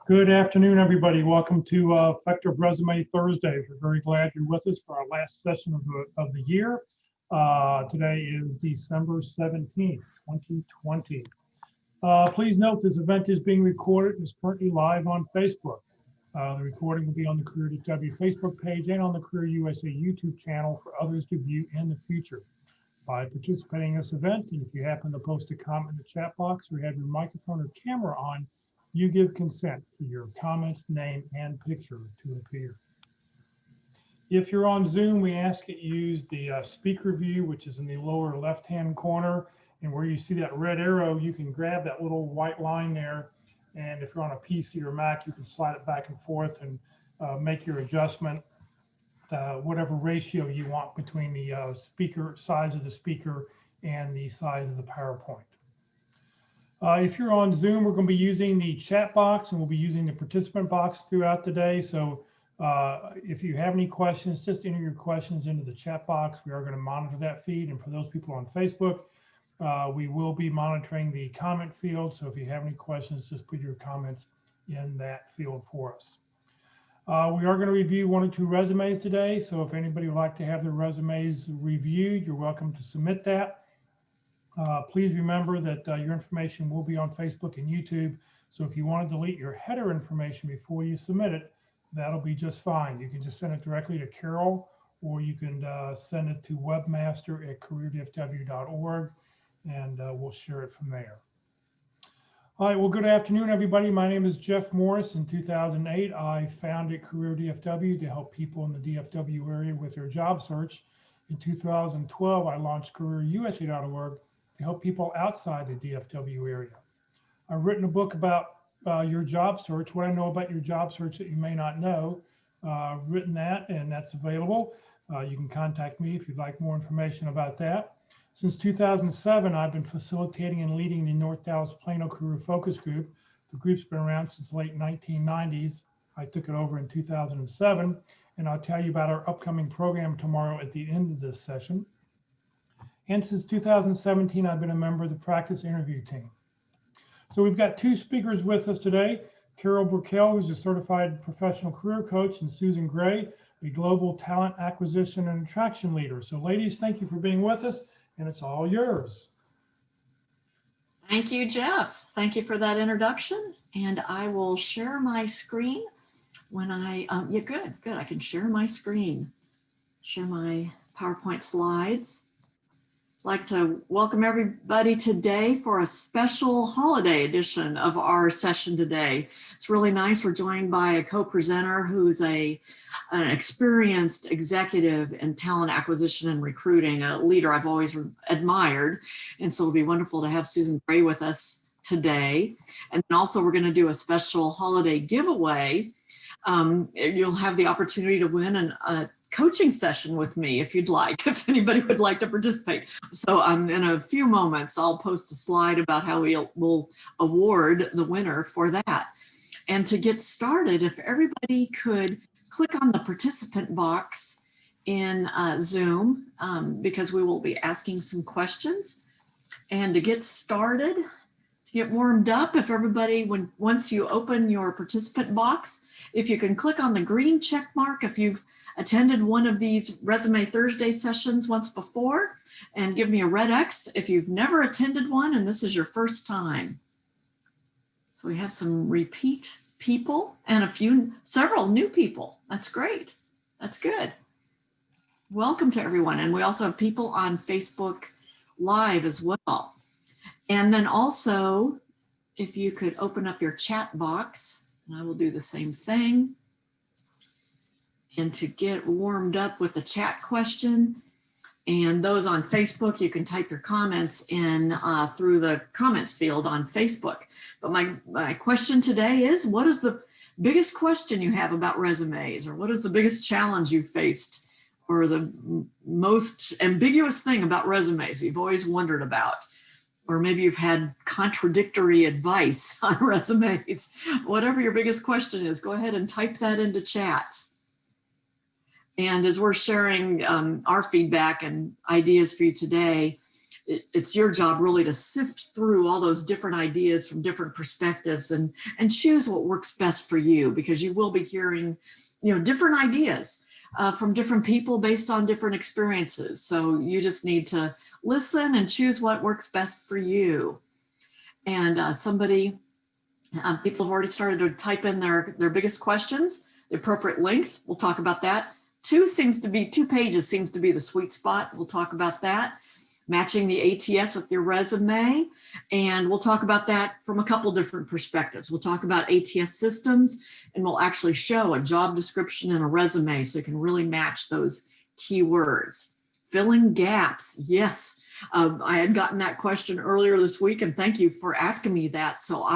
Good afternoon, everybody. Welcome to Effective Resume Thursday. We're very glad you're with us for our last session of the year. Today is December 17th, 2020. Please note this event is being recorded and is currently live on Facebook. The recording will be on the Career.W Facebook page and on the Career USA YouTube channel for others to view in the future. By participating in this event, and if you happen to post a comment in the chat box or have your microphone or camera on, you give consent for your comments, name, and picture to appear. If you're on Zoom, we ask that you use the speaker view, which is in the lower left-hand corner. And where you see that red arrow, you can grab that little white line there. And if you're on a PC or Mac, you can slide it back and forth and make your adjustment, whatever ratio you want between the speaker size of the speaker and the size of the PowerPoint. If you're on Zoom, we're going to be using the chat box and we'll be using the participant box throughout the day. So if you have any questions, just enter your questions into the chat box. We are going to monitor that feed. And for those people on Facebook, we will be monitoring the comment field. So if you have any questions, just put your comments in that field for us. We are going to review 1 or 2 resumes today. So if anybody would like to have their resumes reviewed, you're welcome to submit that. Please remember that your information will be on Facebook and YouTube. So if you want to delete your header information before you submit it, that'll be just fine. You can just send it directly to Carol, or you can send it to webmaster@careerdfw.org, and we'll share it from there. All right, well, good afternoon, everybody. My name is Jeff Morris. In 2008, I founded Career DFW to help people in the DFW area with their job search. In 2012, I launched CareerUSA.org to help people outside the DFW area. I've written a book about your job search, what I know about your job search that you may not know. Written that, and that's available. You can contact me if you'd like more information about that. Since 2007, I've been facilitating and leading the North Dallas Plano Career Focus Group. The group's been around since the late 1990s. I took it over in 2007, and I'll tell you about our upcoming program tomorrow at the end of this session. And since 2017, I've been a member of the practice interview team. So we've got 2 speakers with us today, Carol Brickel, who's a certified professional career coach, and Susan Graye, a global talent acquisition and attraction leader. So ladies, thank you for being with us, and it's all yours. Thank you, Jeff. Thank you for that introduction. And I will share my screen when I, yeah, good. I can share my screen, share my PowerPoint slides. I'd like to welcome everybody today for a special holiday edition of our session today. It's really nice. We're joined by a co-presenter who's an experienced executive in talent acquisition and recruiting, a leader I've always admired. And so it'll be wonderful to have Susan Graye with us today. And also we're going to do a special holiday giveaway. You'll have the opportunity to win a coaching session with me if you'd like, if anybody would like to participate. So in a few moments, I'll post a slide about how we'll award the winner for that. And to get started, if everybody could click on the participant box in Zoom, because we will be asking some questions. And to get started, to get warmed up, if everybody, once you open your participant box, if you can click on the green check mark, if you've attended one of these Resume Thursday sessions once before, and give me a red X if you've never attended one and this is your first time. So we have some repeat people and several new people. That's great. That's good. Welcome to everyone. And we also have people on Facebook Live as well. And then also, if you could open up your chat box, and I will do the same thing. And to get warmed up with the chat question, and those on Facebook, you can type your comments in through the comments field on Facebook. But my question today is, what is the biggest question you have about resumes, or what is the biggest challenge you faced, or the most ambiguous thing about resumes you've always wondered about? Or maybe you've had contradictory advice on resumes. Whatever your biggest question is, go ahead and type that into chat. And as we're sharing our feedback and ideas for you today, it's your job really to sift through all those different ideas from different perspectives and choose what works best for you, because you will be hearing, different ideas from different people based on different experiences. So you just need to listen and choose what works best for you. And people have already started to type in their biggest questions, the appropriate length. We'll talk about that. 2 pages seems to be the sweet spot. We'll talk about that. Matching the ATS with your resume. And we'll talk about that from a couple different perspectives. We'll talk about ATS Systems, and we'll actually show a job description and a resume so you can really match those keywords. Filling gaps. Yes, I had gotten that question earlier this week, and thank you for asking me that. So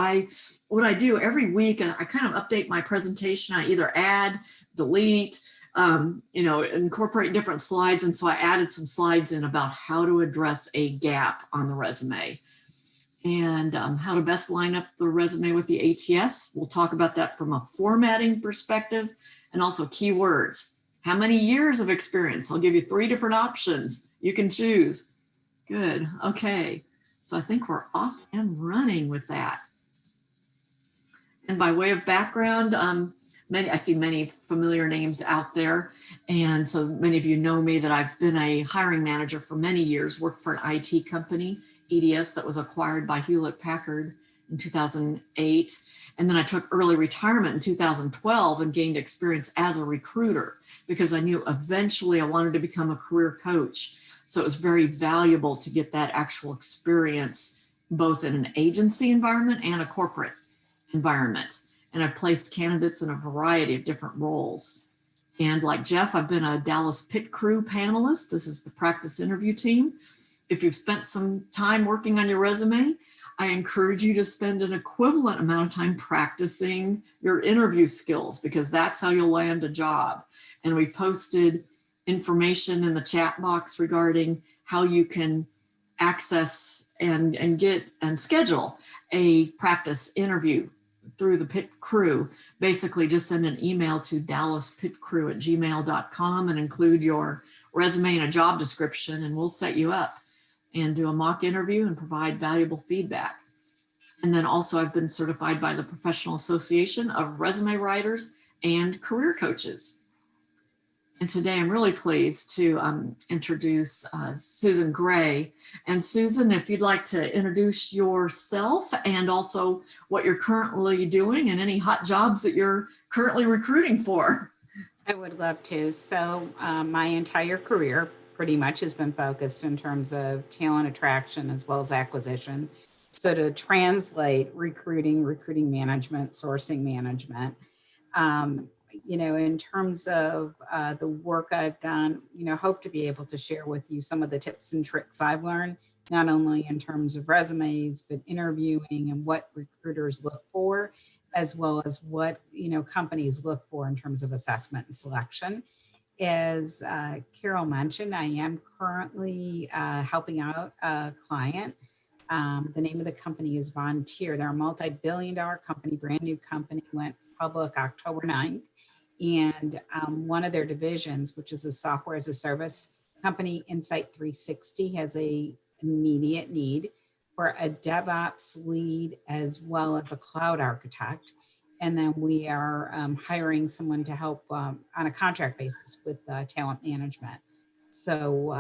what I do every week, I kind of update my presentation. I either add, delete, incorporate different slides. And so I added some slides in about how to address a gap on the resume and how to best line up the resume with the ATS. We'll talk about that from a formatting perspective and also keywords. How many years of experience? I'll give you 3 different options. You can choose. Good. Okay. So I think we're off and running with that. And by way of background, I see many familiar names out there. And so many of you know me, that I've been a hiring manager for many years, worked for an IT company, EDS, that was acquired by Hewlett Packard in 2008. And then I took early retirement in 2012 and gained experience as a recruiter, because I knew eventually I wanted to become a career coach. So it was very valuable to get that actual experience, both in an agency environment and a corporate environment. And I've placed candidates in a variety of different roles. And like Jeff, I've been a Dallas Pit Crew panelist. This is the practice interview team. If you've spent some time working on your resume, I encourage you to spend an equivalent amount of time practicing your interview skills, because that's how you'll land a job. And we've posted information in the chat box regarding how you can access and get and schedule a practice interview through the Pit Crew. Basically, just send an email to dallaspitcrew@gmail.com and include your resume and a job description, and we'll set you up and do a mock interview and provide valuable feedback. And then also, I've been certified by the Professional Association of Resume Writers and Career Coaches. And today I'm really pleased to introduce Susan Graye. And Susan, if you'd like to introduce yourself and also what you're currently doing and any hot jobs that you're currently recruiting for. I would love to. So my entire career pretty much has been focused in terms of talent attraction as well as acquisition. So to translate recruiting management, sourcing management, in terms of the work I've done, hope to be able to share with you some of the tips and tricks I've learned, not only in terms of resumes, but interviewing and what recruiters look for, as well as what, companies look for in terms of assessment and selection. As Carol mentioned, I am currently helping out a client. The name of the company is Vontier. They're a multi-billion-dollar company, brand new company, went public October 9th. And one of their divisions, which is a software as a service company, Insight 360, has a immediate need for a DevOps lead as well as a cloud architect. And then we are hiring someone to help on a contract basis with talent management. So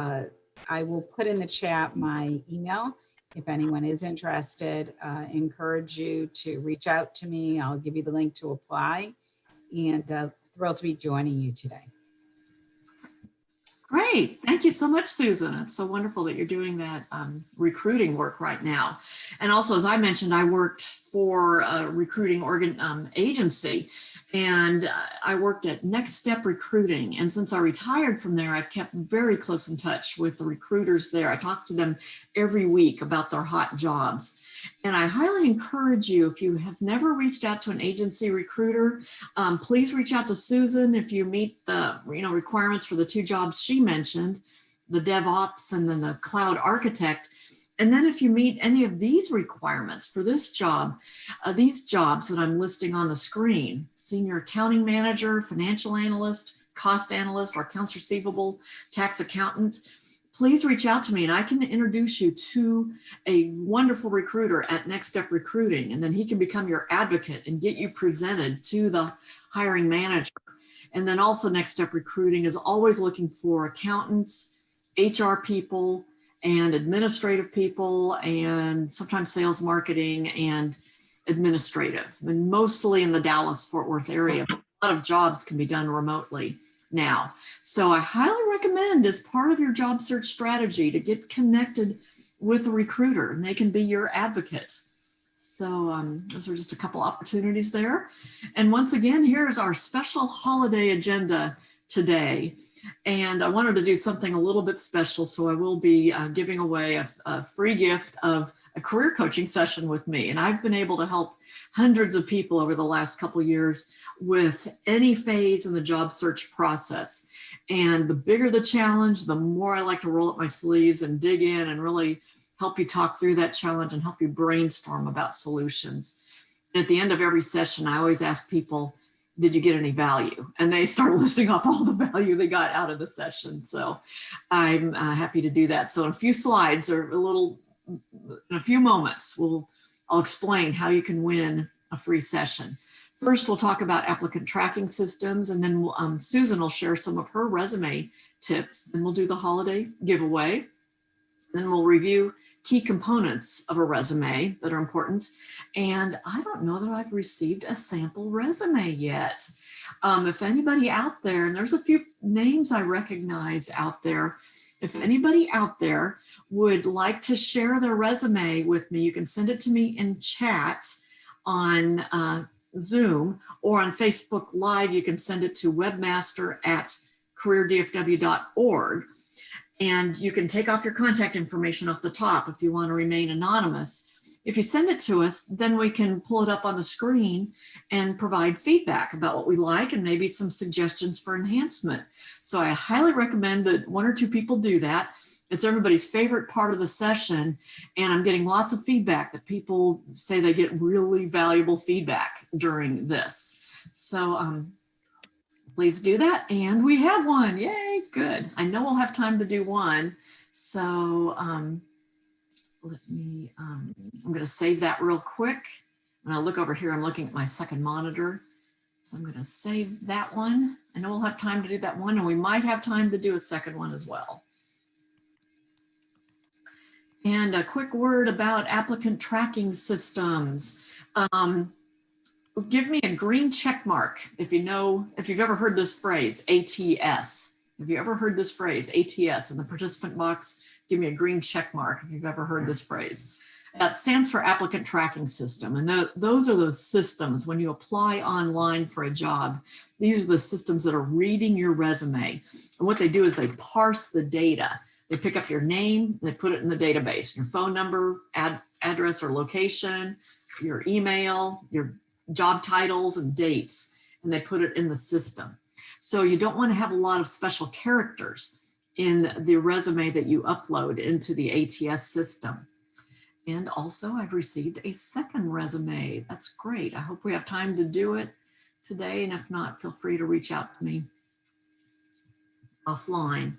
I will put in the chat my email. If anyone is interested, encourage you to reach out to me. I'll give you the link to apply, and thrilled to be joining you today. Great. Thank you so much, Susan. It's so wonderful that you're doing that recruiting work right now. And also, as I mentioned, I worked for a recruiting agency, and I worked at Next Step Recruiting. And since I retired from there, I've kept very close in touch with the recruiters there. I talk to them every week about their hot jobs. And I highly encourage you, if you have never reached out to an agency recruiter, please reach out to Susan if you meet the requirements for the 2 jobs she mentioned, the DevOps and then the cloud architect. And then if you meet any of these requirements for this job, these jobs that I'm listing on the screen, senior accounting manager, financial analyst, cost analyst, or accounts receivable, tax accountant, please reach out to me and I can introduce you to a wonderful recruiter at Next Step Recruiting, and then he can become your advocate and get you presented to the hiring manager. And then also Next Step Recruiting is always looking for accountants, HR people, and administrative people, and sometimes sales, marketing, and administrative, and mostly in the Dallas-Fort Worth area. A lot of jobs can be done remotely now. So I highly recommend, as part of your job search strategy, to get connected with a recruiter, and they can be your advocate. So those are just a couple opportunities there. And once again, here's our special holiday agenda today. And I wanted to do something a little bit special, so I will be giving away a free gift of a career coaching session with me. And I've been able to help hundreds of people over the last couple of years with any phase in the job search process. And the bigger the challenge, the more I like to roll up my sleeves and dig in and really help you talk through that challenge and help you brainstorm about solutions. And at the end of every session, I always ask people, did you get any value? And they start listing off all the value they got out of the session. So I'm happy to do that. So in a few slides, or in a few moments, I'll explain how you can win a free session. First, we'll talk about applicant tracking systems, and then Susan will share some of her resume tips. Then we'll do the holiday giveaway. Then we'll review key components of a resume that are important. And I don't know that I've received a sample resume yet. If anybody out there, and there's a few names I recognize out there, if anybody out there would like to share their resume with me, you can send it to me in chat on Zoom, or on Facebook Live. You can send it to webmaster@careerdfw.org. And you can take off your contact information off the top if you want to remain anonymous. If you send it to us, then we can pull it up on the screen and provide feedback about what we like and maybe some suggestions for enhancement. So I highly recommend that 1 or 2 people do that. It's everybody's favorite part of the session, and I'm getting lots of feedback that people say they get really valuable feedback during this. So please do that. And we have one. Yay, good. I know we'll have time to do one. So let me, I'm going to save that real quick. And I'll look over here. I'm looking at my second monitor. So I'm going to save that one. I know we'll have time to do that one, and we might have time to do a second one as well. And a quick word about applicant tracking systems. Give me a green check mark if you've ever heard this phrase, ATS. Have you ever heard this phrase, ATS? In the participant box, give me a green check mark if you've ever heard this phrase. That stands for applicant tracking system. And those are those systems when you apply online for a job. These are the systems that are reading your resume. And what they do is they parse the data. They pick up your name, and they put it in the database, your phone number, address or location, your email, your job titles and dates, and they put it in the system. So you don't want to have a lot of special characters in the resume that you upload into the ATS system. And also I've received a second resume. That's great. I hope we have time to do it today. And if not, feel free to reach out to me offline.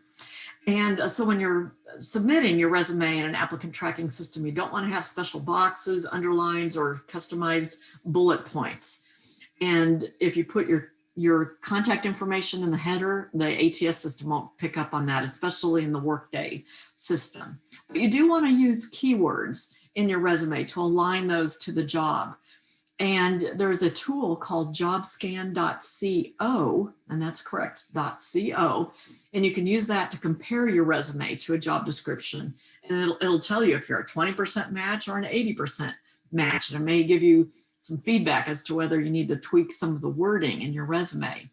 And so when you're submitting your resume in an applicant tracking system, you don't want to have special boxes, underlines, or customized bullet points. And if you put your contact information in the header, the ATS system won't pick up on that, especially in the Workday system. But you do want to use keywords in your resume to align those to the job. And there's a tool called jobscan.co, and that's correct, .co. And you can use that to compare your resume to a job description. And it'll tell you if you're a 20% match or an 80% match. And it may give you some feedback as to whether you need to tweak some of the wording in your resume.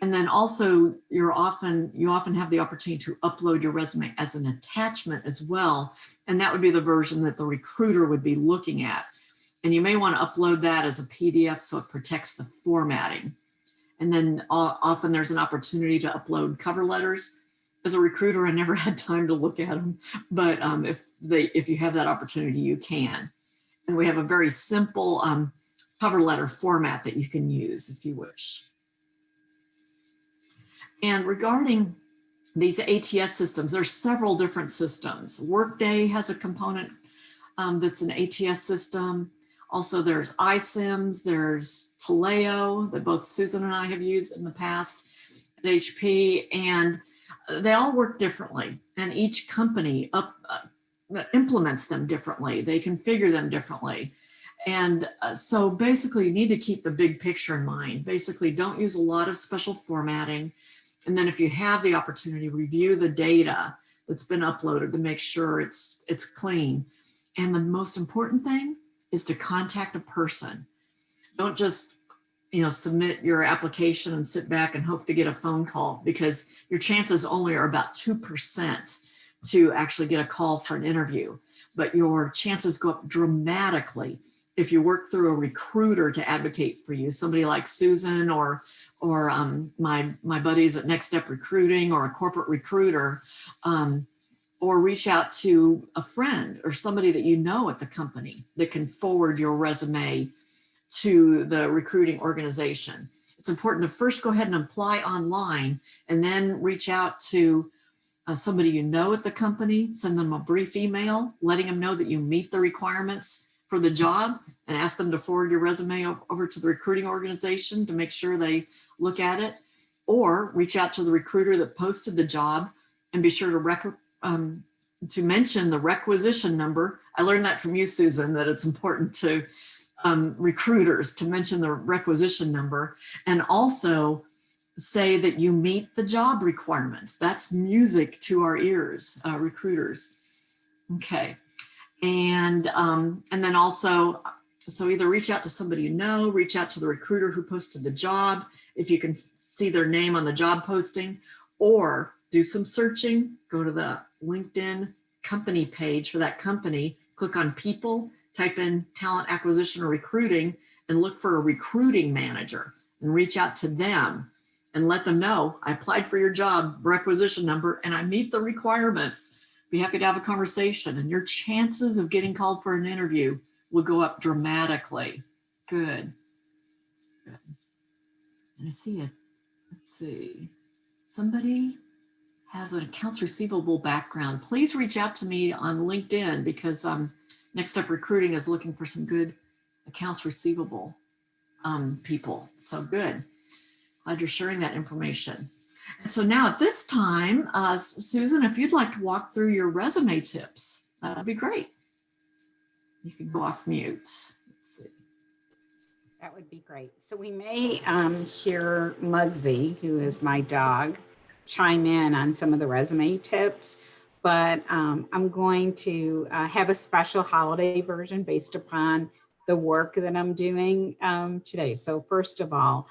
And then also you often have the opportunity to upload your resume as an attachment as well. And that would be the version that the recruiter would be looking at. And you may want to upload that as a PDF so it protects the formatting. And then often there's an opportunity to upload cover letters. As a recruiter, I never had time to look at them, but if you have that opportunity, you can. And we have a very simple cover letter format that you can use if you wish. And regarding these ATS systems, there's several different systems. Workday has a component that's an ATS system. Also, there's iSIMS, there's Taleo that both Susan and I have used in the past at HP, and they all work differently. And each company implements them differently. They configure them differently. And so basically you need to keep the big picture in mind. Basically, don't use a lot of special formatting. And then if you have the opportunity, review the data that's been uploaded to make sure it's clean. And the most important thing is to contact a person. Don't just, submit your application and sit back and hope to get a phone call, because your chances only are about 2% to actually get a call for an interview. But your chances go up dramatically if you work through a recruiter to advocate for you, somebody like Susan or my buddies at Next Step Recruiting, or a corporate recruiter, or reach out to a friend or somebody that you know at the company that can forward your resume to the recruiting organization. It's important to first go ahead and apply online, and then reach out to somebody you know at the company, send them a brief email letting them know that you meet the requirements for the job, and ask them to forward your resume over to the recruiting organization to make sure they look at it. Or reach out to the recruiter that posted the job and be sure to mention the requisition number. I learned that from you, Susan, that it's important to recruiters to mention the requisition number, and also say that you meet the job requirements. That's music to our ears, recruiters. Okay. And then also, so either reach out to somebody you know, reach out to the recruiter who posted the job, if you can see their name on the job posting, or do some searching, go to the LinkedIn company page for that company, click on people, type in talent acquisition or recruiting, and look for a recruiting manager and reach out to them and let them know, I applied for your job, requisition number, and I meet the requirements. Be happy to have a conversation, and your chances of getting called for an interview will go up dramatically. Good. Good. And I see it. Let's see. Somebody has an accounts receivable background. Please reach out to me on LinkedIn, because Next Up Recruiting is looking for some good accounts receivable people. So good. Glad you're sharing that information. And so now at this time, Susan, if you'd like to walk through your resume tips, that would be great. You can go off mute. Let's see. That would be great. So we may hear Muggsy, who is my dog, chime in on some of the resume tips, but I'm going to have a special holiday version based upon the work that I'm doing today. So first of all,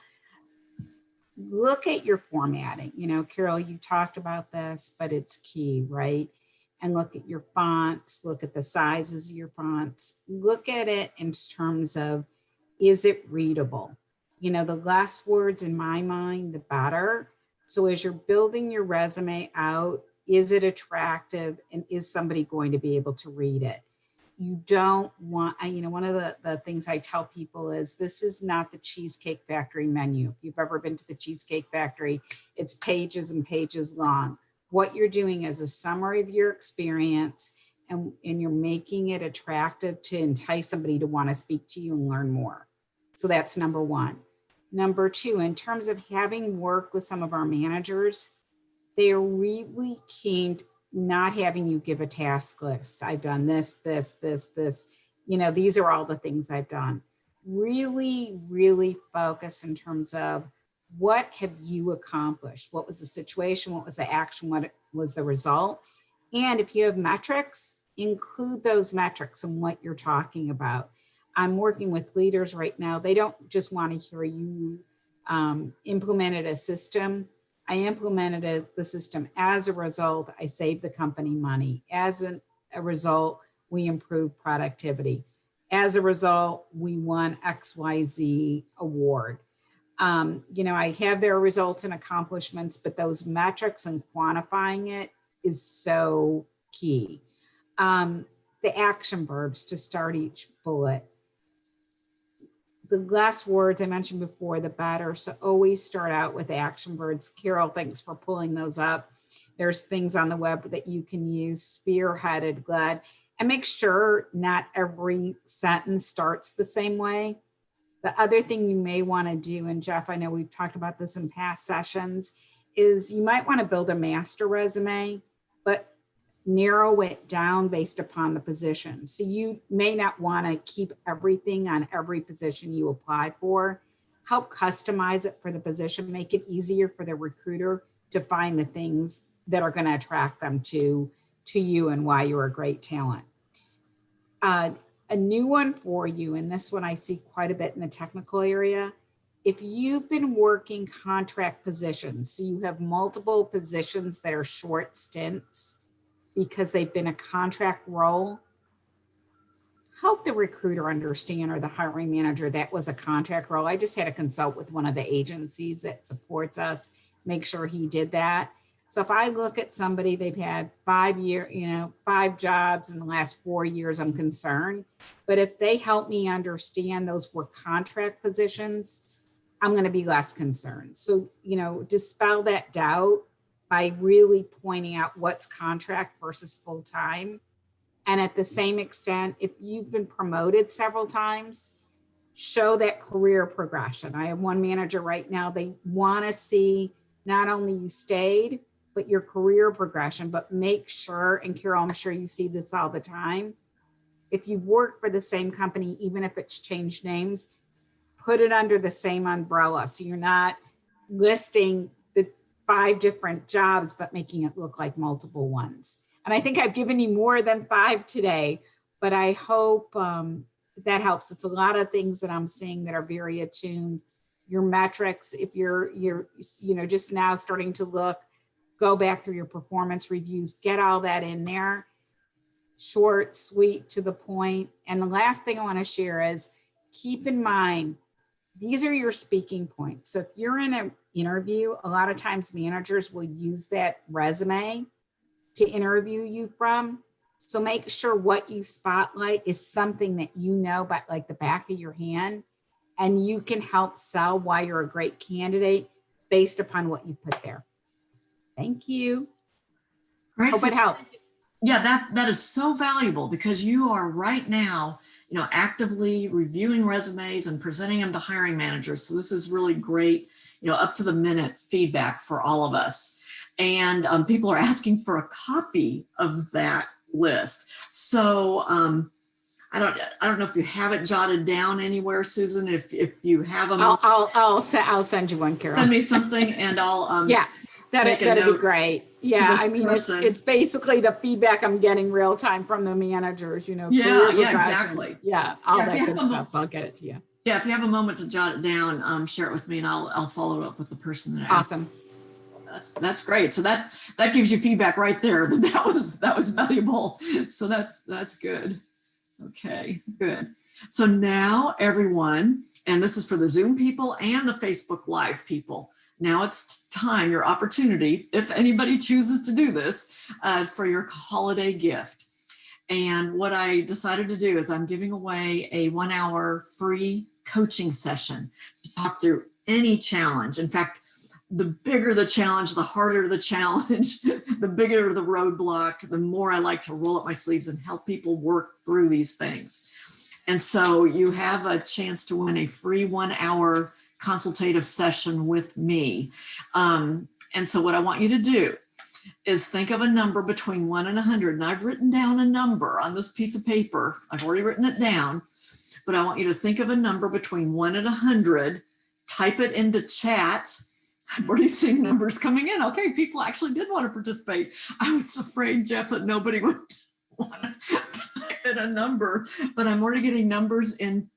look at your formatting. Carol, you talked about this, but it's key, right? And look at your fonts, look at the sizes of your fonts, look at it in terms of, is it readable? The less words in my mind, the better. So as you're building your resume out, is it attractive, and is somebody going to be able to read it? You don't want, one of the things I tell people is, this is not the Cheesecake Factory menu. If you've ever been to the Cheesecake Factory, it's pages and pages long. What you're doing is a summary of your experience, and you're making it attractive to entice somebody to want to speak to you and learn more. So that's number one. Number two, in terms of having worked with some of our managers, they are really keen not having you give a task list. I've done this, this, this, this. These are all the things I've done. Really, really focus in terms of, what have you accomplished? What was the situation? What was the action? What was the result? And if you have metrics, include those metrics in what you're talking about. I'm working with leaders right now. They don't just want to hear you implemented a system. I implemented the system. As a result, I saved the company money. As a result, we improved productivity. As a result, we won XYZ award. I have their results and accomplishments, but those metrics and quantifying it is so key. The action verbs to start each bullet. The less words I mentioned before, the better. So always start out with action verbs. Carol, thanks for pulling those up. There's things on the web that you can use, spearheaded, glad, and make sure not every sentence starts the same way. The other thing you may want to do, and Jeff, I know we've talked about this in past sessions, is you might want to build a master resume, but narrow it down based upon the position. So you may not want to keep everything on every position you apply for. Help customize it for the position, make it easier for the recruiter to find the things that are going to attract them to you and why you're a great talent. A new one for you, and this one I see quite a bit in the technical area. If you've been working contract positions, so you have multiple positions that are short stints because they've been a contract role, help the recruiter understand, or the hiring manager, that was a contract role. I just had to consult with one of the agencies that supports us, make sure he did that. So if I look at somebody, they've had 5 jobs in the last 4 years, I'm concerned. But if they help me understand those were contract positions, I'm going to be less concerned. So, dispel that doubt by really pointing out what's contract versus full-time. And at the same extent, if you've been promoted several times, show that career progression. I have one manager right now, they want to see not only you stayed, but your career progression, but make sure, and Carol, I'm sure you see this all the time, if you've worked for the same company, even if it's changed names, put it under the same umbrella. So you're not listing the 5 different jobs, but making it look like multiple ones. And I think I've given you more than 5 today, but I hope that helps. It's a lot of things that I'm seeing that are very attuned. Your metrics, if you're just now starting to look, go back through your performance reviews, get all that in there, short, sweet, to the point. And the last thing I want to share is keep in mind, these are your speaking points. So if you're in an interview, a lot of times managers will use that resume to interview you from. So make sure what you spotlight is something that you know, but like the back of your hand, and you can help sell why you're a great candidate based upon what you put there. Thank you. Great. Hope it helps. Yeah, that is so valuable, because you are right now, actively reviewing resumes and presenting them to hiring managers. So this is really great, up to the minute feedback for all of us. And people are asking for a copy of that list. So I don't know if you have it jotted down anywhere, Susan. If you have them, I'll send you one, Carol. Send me something, and I'll yeah. That'd be great. Yeah, I mean, it's basically the feedback I'm getting real time from the managers, Yeah, exactly. Yeah, all that good stuff. So I'll get it to you. Yeah, if you have a moment to jot it down, share it with me, and I'll follow up with the person that asked. Awesome. That's great. So that gives you feedback right there that was valuable. So that's good. Okay, good. So now everyone, and this is for the Zoom people and the Facebook Live people, now it's time, your opportunity, if anybody chooses to do this, for your holiday gift. And what I decided to do is I'm giving away a 1-hour free coaching session to talk through any challenge. In fact, the bigger the challenge, the harder the challenge, the bigger the roadblock, the more I like to roll up my sleeves and help people work through these things. And so you have a chance to win a free 1-hour consultative session with me. And so what I want you to do is think of a number between 1 and 100. And I've written down a number on this piece of paper. I've already written it down, but I want you to think of a number between 1 and 100, type it into chat. I'm already seeing numbers coming in. Okay, people actually did want to participate. I was afraid, Jeff, that nobody would want to type in a number, but I'm already getting numbers in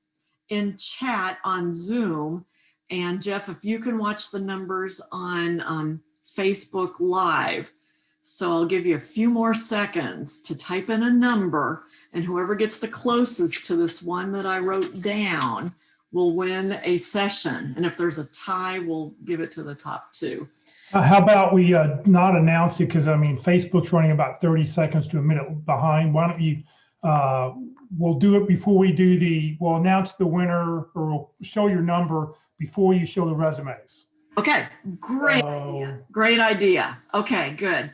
chat on Zoom. And Jeff, if you can watch the numbers on Facebook Live. So I'll give you a few more seconds to type in a number, and whoever gets the closest to this one that I wrote down will win a session. And if there's a tie, we'll give it to the top 2. How about we not announce it, because I mean, Facebook's running about 30 seconds to a minute behind. Why don't you, we'll do it before we we'll announce the winner, or we'll show your number before you show the resumes. Okay, great idea. Great idea. Okay, good.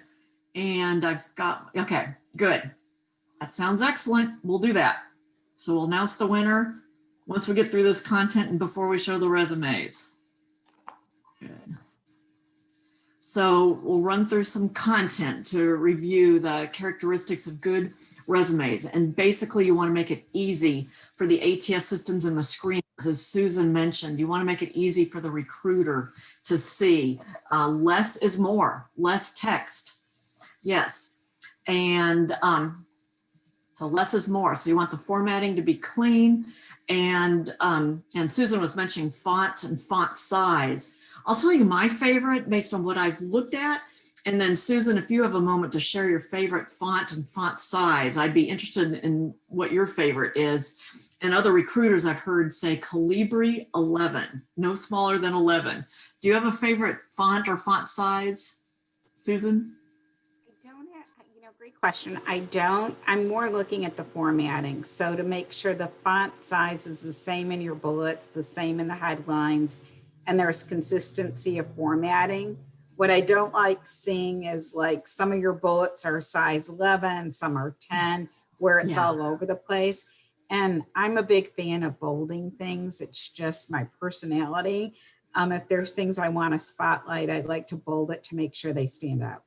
And I've got, okay, good. That sounds excellent. We'll do that. So we'll announce the winner once we get through this content and before we show the resumes. Good. So we'll run through some content to review the characteristics of good resumes. And basically you want to make it easy for the ATS systems and the screeners. As Susan mentioned, you want to make it easy for the recruiter to see. Less is more, less text. Yes. And so less is more. So you want the formatting to be clean. And Susan was mentioning font and font size. I'll tell you my favorite based on what I've looked at. And then Susan, if you have a moment to share your favorite font and font size, I'd be interested in what your favorite is. And other recruiters I've heard say Calibri 11, no smaller than 11. Do you have a favorite font or font size, Susan? I don't have, great question. I don't. I'm more looking at the formatting. So to make sure the font size is the same in your bullets, the same in the headlines, and there's consistency of formatting. What I don't like seeing is like some of your bullets are size 11, some are 10, where it's all over the place. And I'm a big fan of bolding things. It's just my personality. If there's things I want to spotlight, I'd like to bold it to make sure they stand out.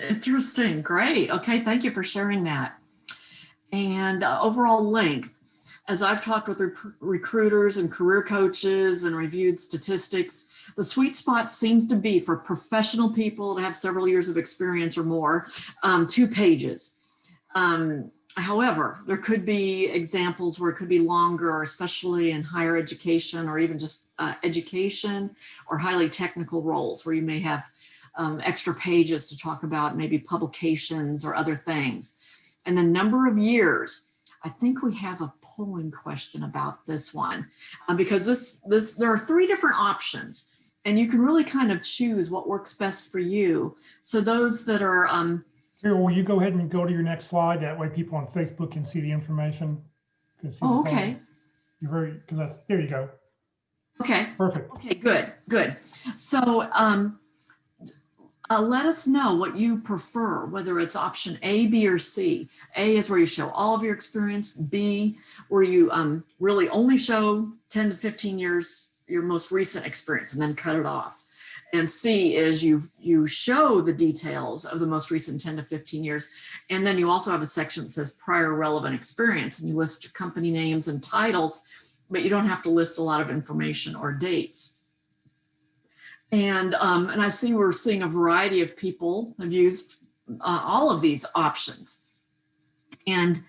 Interesting. Great. Okay. Thank you for sharing that. And overall length. As I've talked with recruiters and career coaches and reviewed statistics, the sweet spot seems to be for professional people to have several years of experience or more, 2 pages. However, there could be examples where it could be longer, especially in higher education or even just education or highly technical roles where you may have extra pages to talk about maybe publications or other things. And the number of years, I think we have a polling question about this one because there are 3 different options and you can really kind of choose what works best for you. So those that are Here, will you go ahead and go to your next slide? That way people on Facebook can see the information. Oh, okay. You're there you go. Okay. Perfect. Okay, good. So let us know what you prefer, whether it's option A, B, or C. A is where you show all of your experience. B, where you really only show 10 to 15 years, your most recent experience, and then cut it off. And C is you show the details of the most recent 10 to 15 years. And then you also have a section that says prior relevant experience, and you list your company names and titles, but you don't have to list a lot of information or dates. And I see we're seeing a variety of people have used all of these options. And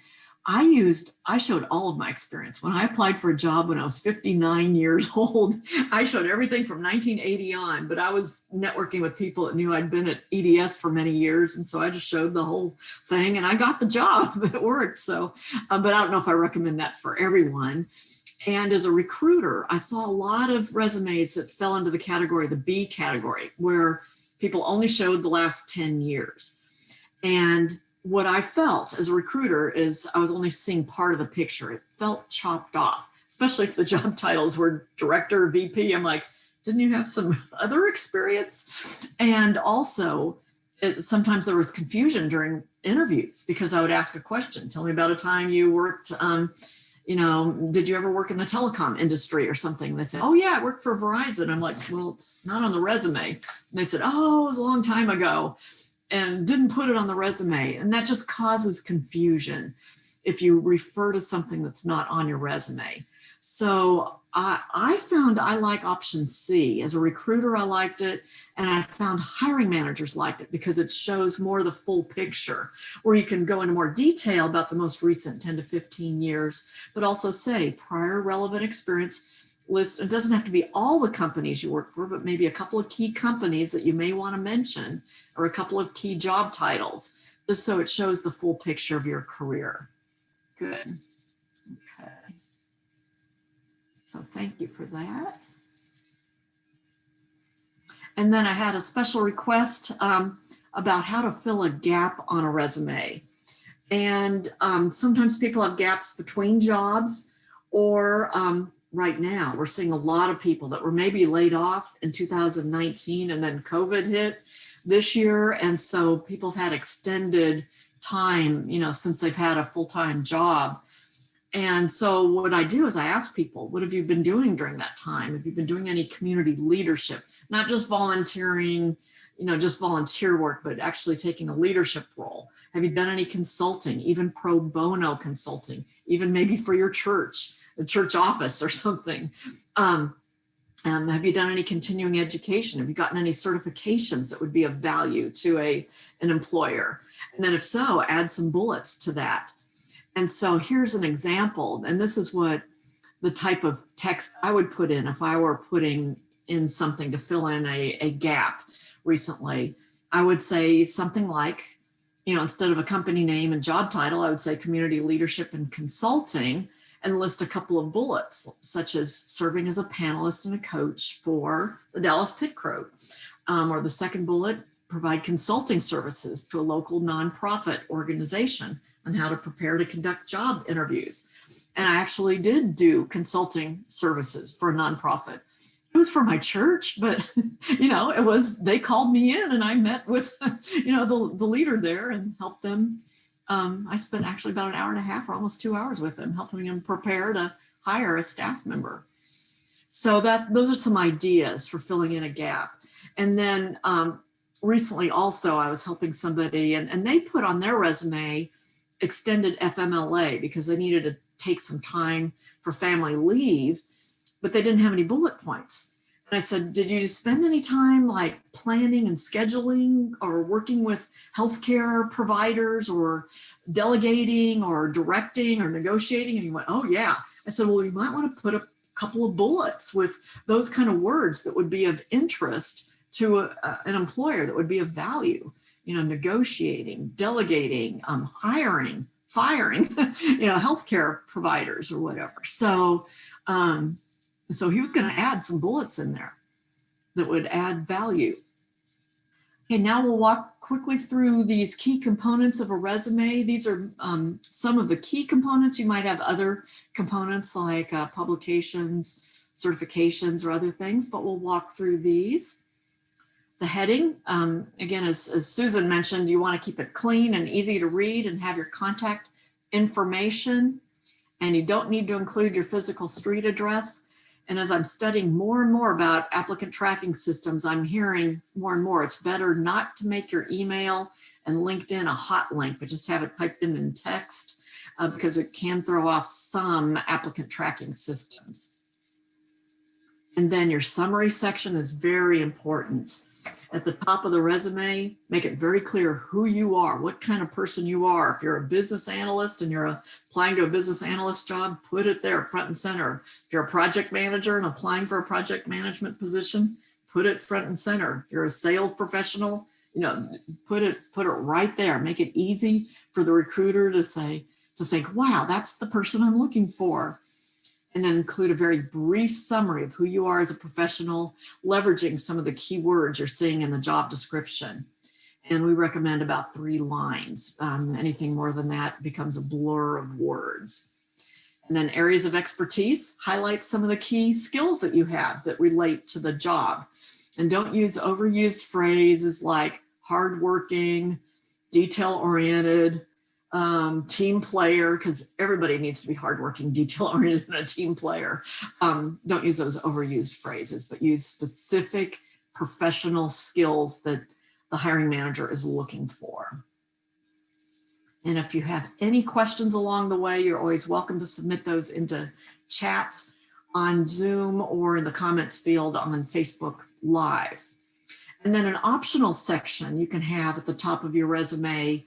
I showed all of my experience. When I applied for a job when I was 59 years old, I showed everything from 1980 on, but I was networking with people that knew I'd been at EDS for many years. And so I just showed the whole thing and I got the job. It worked. So, but I don't know if I recommend that for everyone. And as a recruiter, I saw a lot of resumes that fell into the category, the B category, where people only showed the last 10 years. And what I felt as a recruiter is I was only seeing part of the picture. It felt chopped off, especially if the job titles were director, VP. I'm like, didn't you have some other experience? And also, sometimes there was confusion during interviews because I would ask a question. Tell me about a time you worked, did you ever work in the telecom industry or something? And they said, oh yeah, I worked for Verizon. I'm like, well, it's not on the resume. And they said, oh, it was a long time ago, and didn't put it on the resume. And that just causes confusion if you refer to something that's not on your resume. So I found I like option C. As a recruiter, I liked it. And I found hiring managers liked it because it shows more of the full picture, where you can go into more detail about the most recent 10 to 15 years, but also say prior relevant experience list. It doesn't have to be all the companies you work for, but maybe a couple of key companies that you may want to mention, or a couple of key job titles, just so it shows the full picture of your career. Good. Okay. So thank you for that. And then I had a special request about how to fill a gap on a resume. And sometimes people have gaps between jobs, or right now we're seeing a lot of people that were maybe laid off in 2019 and then COVID hit. this year. And so people have had extended time, since they've had a full-time job. And so what I do is I ask people, what have you been doing during that time? Have you been doing any community leadership, not just volunteering, just volunteer work, but actually taking a leadership role? Have you done any consulting, even pro bono consulting, even maybe for your church, a church office or something? Have you done any continuing education? Have you gotten any certifications that would be of value to an employer? And then if so, add some bullets to that. And so here's an example, and this is what the type of text I would put in if I were putting in something to fill in a gap recently. I would say something like, instead of a company name and job title, I would say community leadership and consulting, and list a couple of bullets, such as serving as a panelist and a coach for the Dallas Pit Crow. Or the second bullet, provide consulting services to a local nonprofit organization on how to prepare to conduct job interviews. And I actually did do consulting services for a nonprofit. It was for my church, but it was, they called me in and I met with, the leader there and helped them. I spent actually about an hour and a half or almost 2 hours with them, helping them prepare to hire a staff member. So those are some ideas for filling in a gap. And then recently also I was helping somebody and they put on their resume extended FMLA because they needed to take some time for family leave, but they didn't have any bullet points. And I said, did you spend any time like planning and scheduling or working with healthcare providers or delegating or directing or negotiating? And he went, oh yeah. I said, well, you might want to put a couple of bullets with those kind of words that would be of interest to an employer, that would be of value. Negotiating, delegating, hiring, firing, healthcare providers or whatever. So he was going to add some bullets in there that would add value. Okay, now we'll walk quickly through these key components of a resume. These are some of the key components. You might have other components like publications, certifications, or other things, but we'll walk through these. The heading, again, as Susan mentioned, you want to keep it clean and easy to read and have your contact information. And you don't need to include your physical street address. And as I'm studying more and more about applicant tracking systems, I'm hearing more and more, it's better not to make your email and LinkedIn a hot link, but just have it typed in text because it can throw off some applicant tracking systems. And then your summary section is very important. At the top of the resume, make it very clear who you are, what kind of person you are. If you're a business analyst and you're applying to a business analyst job, put it there front and center. If you're a project manager and applying for a project management position, put it front and center. If you're a sales professional, put it right there. Make it easy for the recruiter to think, wow, that's the person I'm looking for. And then include a very brief summary of who you are as a professional, leveraging some of the keywords you're seeing in the job description. And we recommend about 3 lines. Anything more than that becomes a blur of words. And then areas of expertise, highlight some of the key skills that you have that relate to the job. And don't use overused phrases like hardworking, detail-oriented, team player, because everybody needs to be hardworking, detail-oriented, and a team player. Don't use those overused phrases, but use specific professional skills that the hiring manager is looking for. And if you have any questions along the way, you're always welcome to submit those into chat on Zoom or in the comments field on Facebook Live. And then an optional section you can have at the top of your resume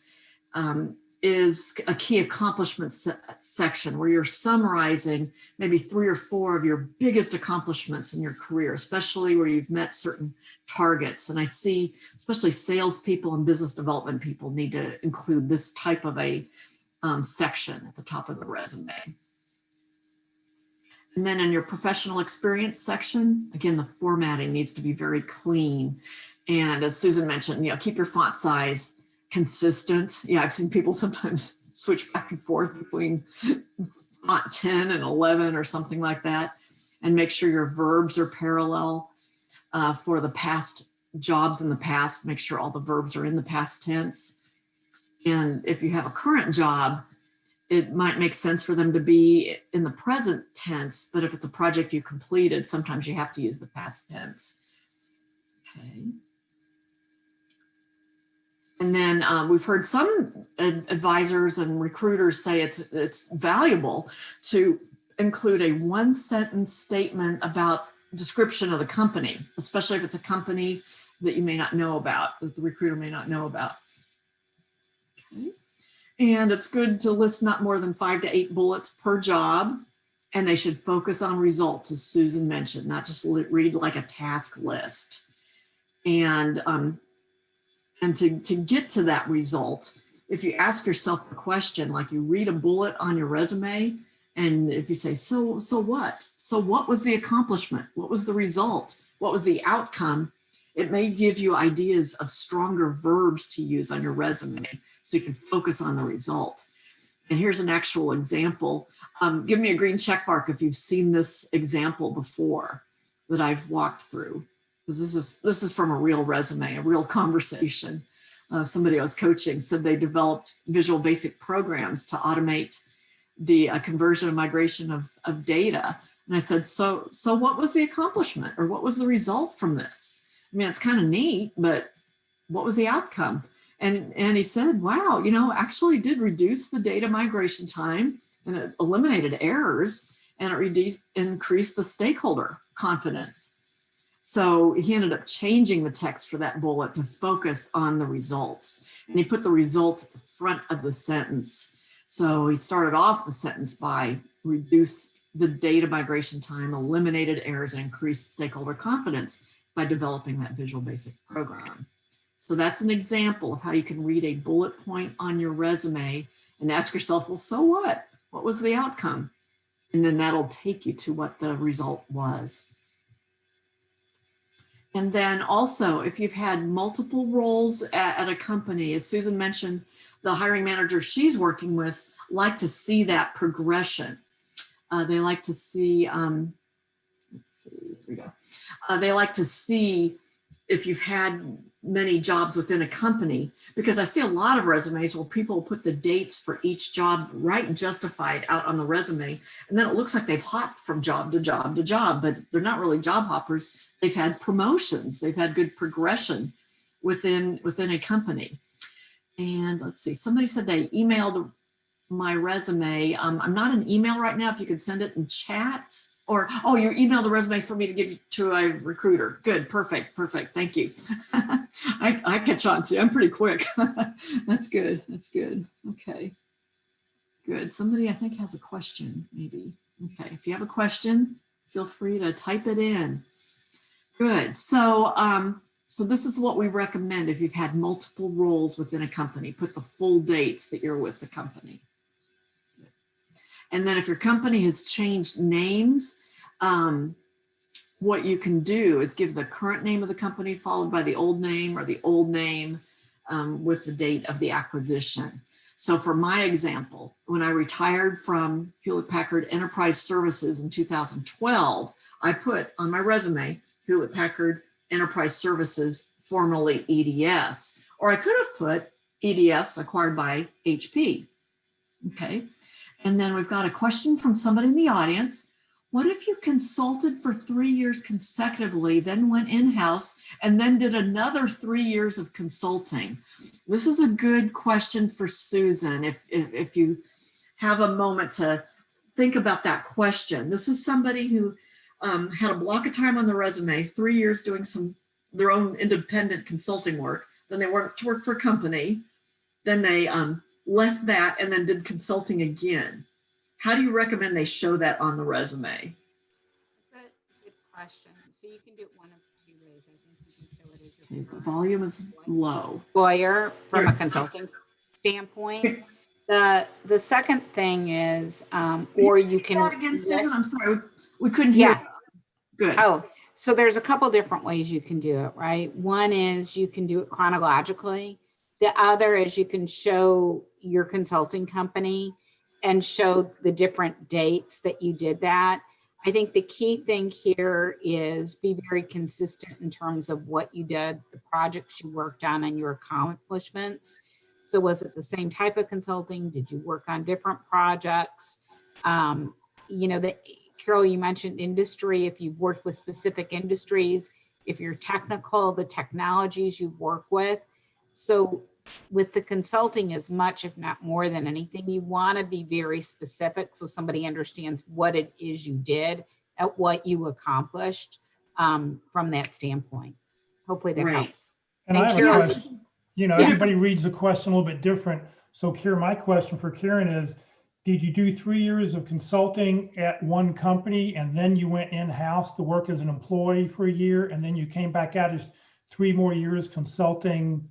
is a key accomplishments section where you're summarizing maybe 3 or 4 of your biggest accomplishments in your career, especially where you've met certain targets. And I see especially salespeople and business development people need to include this type of a section at the top of the resume. And then in your professional experience section, again, the formatting needs to be very clean. And as Susan mentioned, keep your font size consistent. Yeah, I've seen people sometimes switch back and forth between font 10 and 11 or something like that. And make sure your verbs are parallel for the past jobs in the past, make sure all the verbs are in the past tense. And if you have a current job, it might make sense for them to be in the present tense, but if it's a project you completed, sometimes you have to use the past tense. Okay. And then we've heard some advisors and recruiters say it's valuable to include a one-sentence statement about description of the company, especially if it's a company that you may not know about, that the recruiter may not know about. Okay. And it's good to list not more than 5 to 8 bullets per job, and they should focus on results, as Susan mentioned, not just read like a task list. And to get to that result, if you ask yourself the question, like you read a bullet on your resume, and if you say, so what? So what was the accomplishment? What was the result? What was the outcome? It may give you ideas of stronger verbs to use on your resume so you can focus on the result. And here's an actual example. Give me a green check mark if you've seen this example before that I've walked through. This is from a real resume, a real conversation. Somebody I was coaching said they developed Visual Basic programs to automate the conversion and migration of data. And I said, so what was the accomplishment, or what was the result from this? I mean, it's kind of neat, but what was the outcome? And he said, wow, actually did reduce the data migration time, and it eliminated errors, and it increased the stakeholder confidence. So he ended up changing the text for that bullet to focus on the results. And he put the results at the front of the sentence. So he started off the sentence by reduce the data migration time, eliminated errors, and increased stakeholder confidence by developing that Visual Basic program. So that's an example of how you can read a bullet point on your resume and ask yourself, well, so what? What was the outcome? And then that'll take you to what the result was. And then also, if you've had multiple roles at a company, as Susan mentioned, the hiring manager she's working with like to see that progression. They like to see, let's see, here we go. They like to see if you've had many jobs within a company, because I see a lot of resumes where people put the dates for each job right and justified out on the resume. And then it looks like they've hopped from job to job to job, but they're not really job hoppers. They've had promotions. They've had good progression within a company. And let's see, somebody said they emailed my resume. I'm not in email right now. If you could send it in chat, or, oh, you emailed the resume for me to give to a recruiter. Good, perfect. Thank you. I catch on, see, I'm pretty quick. That's good, okay. Good, somebody I think has a question, maybe. Okay, if you have a question, feel free to type it in. Good, so this is what we recommend if you've had multiple roles within a company. Put the full dates that you're with the company. And then if your company has changed names, what you can do is give the current name of the company followed by the old name, or the old name with the date of the acquisition. So for my example, when I retired from Hewlett-Packard Enterprise Services in 2012, I put on my resume, Hewlett-Packard Enterprise Services, formerly EDS, or I could have put EDS acquired by HP, okay? And then we've got a question from somebody in the audience. What if you consulted for 3 years consecutively, then went in-house, and then did another 3 years of consulting? This is a good question for Susan, if you have a moment to think about that question. This is somebody who had a block of time on the resume, 3 years doing their own independent consulting work. Then they went to work for a company. Then they left that and then did consulting again. How do you recommend they show that on the resume? That's a good question. So you can do it one of 2 ways. I think you can show it as your Okay, the volume is low. employer from a consulting standpoint. The second thing is, or you can. Say that again, Susan. I'm sorry, we couldn't hear. Yeah. Good. Oh, so there's a couple different ways you can do it, right? One is you can do it chronologically. The other is you can show your consulting company and show the different dates that you did that. I think the key thing here is be very consistent in terms of what you did, the projects you worked on, and your accomplishments. So was it the same type of consulting? Did you work on different projects? Carol, you mentioned industry. If you've worked with specific industries, if you're technical, the technologies you work with. So with the consulting, as much, if not more than anything, you want to be very specific so somebody understands what it is you did and what you accomplished from that standpoint. Hopefully that Right. helps. And I have a Karen- question. You know, Yeah. everybody reads the question a little bit different. So Karen, my question for Karen is, did you do 3 years of consulting at one company and then you went in-house to work as an employee for a year and then you came back out as 3 more years consulting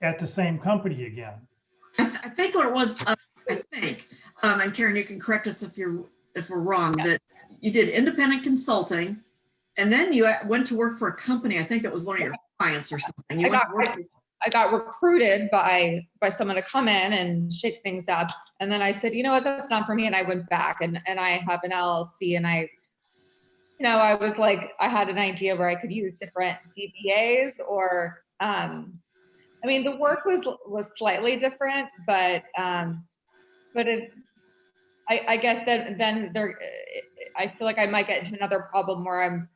at the same company again? I think what it was, and Karen, you can correct us if we're wrong, that you did independent consulting, and then you went to work for a company. I think that was one of your clients or something. You went to work for I got recruited by someone to come in and shake things up. And then I said, you know what, that's not for me. And I went back and I have an LLC and I was like, I had an idea where I could use different DBAs or, the work was slightly different, but I guess that then I feel like I might get into another problem where